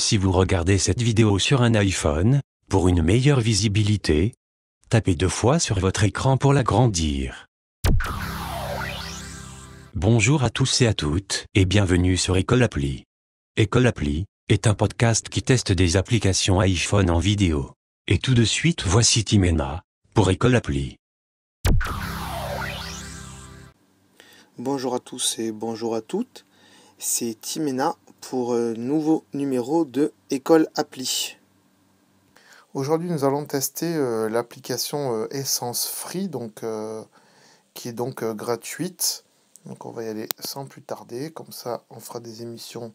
Si vous regardez cette vidéo sur un iPhone, pour une meilleure visibilité, tapez 2 fois sur votre écran pour l'agrandir. Bonjour à tous et à toutes, et bienvenue sur École Appli. École Appli est un podcast qui teste des applications iPhone en vidéo. Et tout de suite voici Timena, pour École Appli. Bonjour à tous et bonjour à toutes, c'est Timena pour un nouveau numéro de École Appli. Aujourd'hui nous allons tester l'application Essence Free, qui est donc gratuite. Donc on va y aller sans plus tarder, comme ça on fera des émissions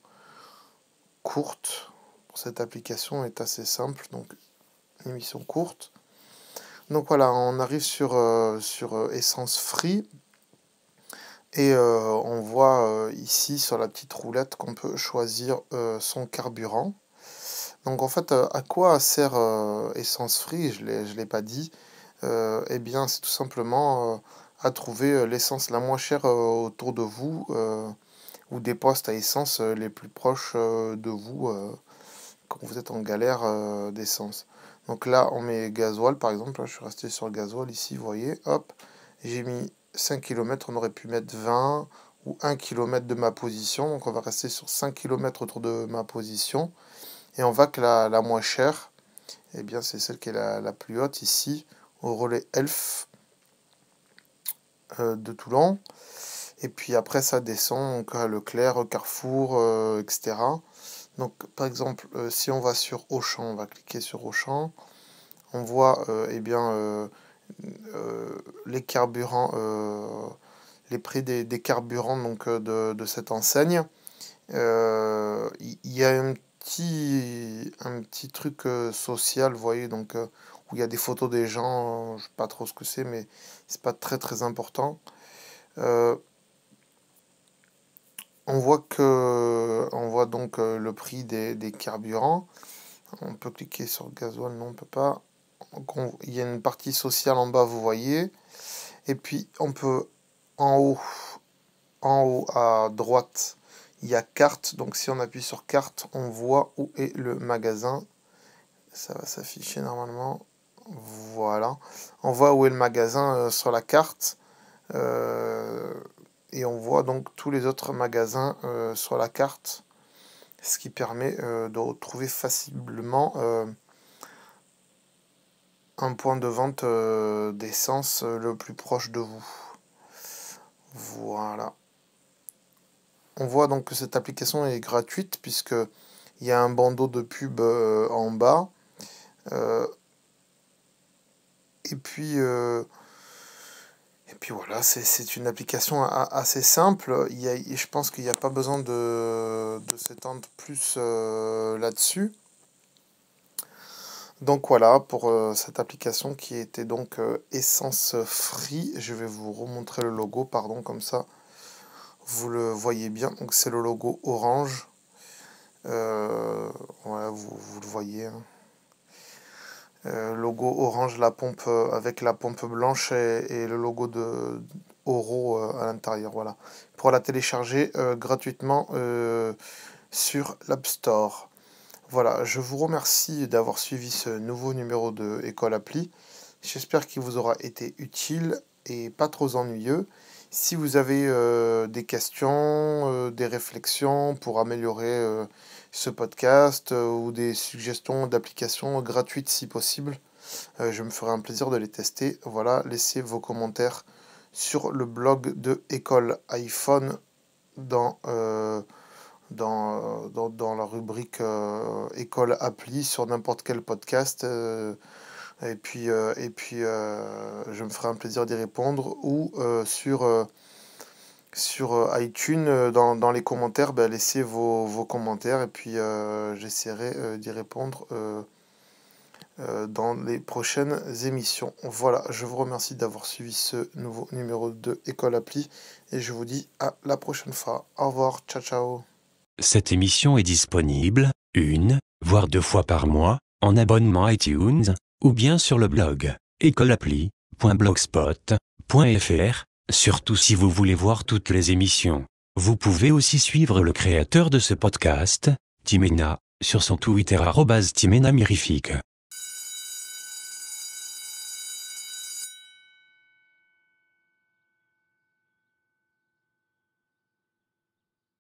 courtes. Cette application est assez simple, donc une émission courte. Donc voilà, on arrive sur Essence Free. Et on voit ici sur la petite roulette qu'on peut choisir son carburant. Donc en fait, à quoi sert Essence Free? Je l'ai pas dit. Eh bien, c'est tout simplement à trouver l'essence la moins chère autour de vous, ou des postes à essence les plus proches de vous quand vous êtes en galère d'essence. Donc là, on met gasoil par exemple. Là, je suis resté sur le gasoil ici, vous voyez. Hop, j'ai mis 5 km, on aurait pu mettre 20 ou 1 km de ma position. Donc on va rester sur 5 km autour de ma position. Et on voit que la moins chère, eh bien, c'est celle qui est la plus haute ici, au relais Elf de Toulon. Et puis après ça descend donc, à Leclerc, Carrefour, etc. Donc par exemple, si on va sur Auchan, on va cliquer sur Auchan. On voit eh bien, les carburants, les prix des carburants donc, de cette enseigne. Il y a un petit truc social, vous voyez, donc, où il y a des photos des gens, je sais pas trop ce que c'est, mais c'est pas très très important. On voit donc le prix des carburants. On peut cliquer sur le gasoil, non, on peut pas. Donc il y a une partie sociale en bas, vous voyez. Et puis on peut en haut à droite, il y a carte. Donc si on appuie sur carte, on voit où est le magasin. Ça va s'afficher normalement. Voilà. On voit où est le magasin sur la carte. Et on voit donc tous les autres magasins sur la carte. Ce qui permet de retrouver facilement un point de vente d'essence le plus proche de vous. Voilà. On voit donc que cette application est gratuite puisque il y a un bandeau de pub en bas. Et puis voilà, c'est une application assez simple. Je pense qu'il n'y a pas besoin de s'étendre plus là-dessus. Donc voilà pour cette application qui était donc Essence Free. Je vais vous remontrer le logo, pardon, comme ça vous le voyez bien. Donc c'est le logo orange. Voilà, vous le voyez. Hein. Logo orange, la pompe avec la pompe blanche et le logo de Oro à l'intérieur. Voilà. Pour la télécharger gratuitement sur l'App Store. Voilà, je vous remercie d'avoir suivi ce nouveau numéro de École Appli. J'espère qu'il vous aura été utile et pas trop ennuyeux. Si vous avez des questions, des réflexions pour améliorer ce podcast ou des suggestions d'applications gratuites si possible, je me ferai un plaisir de les tester. Voilà, laissez vos commentaires sur le blog de École iPhone dans la rubrique École Appli sur n'importe quel podcast. Et puis, je me ferai un plaisir d'y répondre. Ou sur iTunes, dans les commentaires, laissez vos commentaires. Et puis, j'essaierai d'y répondre dans les prochaines émissions. Voilà, je vous remercie d'avoir suivi ce nouveau numéro de École Appli. Et je vous dis à la prochaine fois. Au revoir, ciao ciao. Cette émission est disponible, 1, voire 2 fois par mois, en abonnement iTunes, ou bien sur le blog écoleappli.blogspot.fr. Surtout si vous voulez voir toutes les émissions. Vous pouvez aussi suivre le créateur de ce podcast, Timena, sur son Twitter @timenamirifique.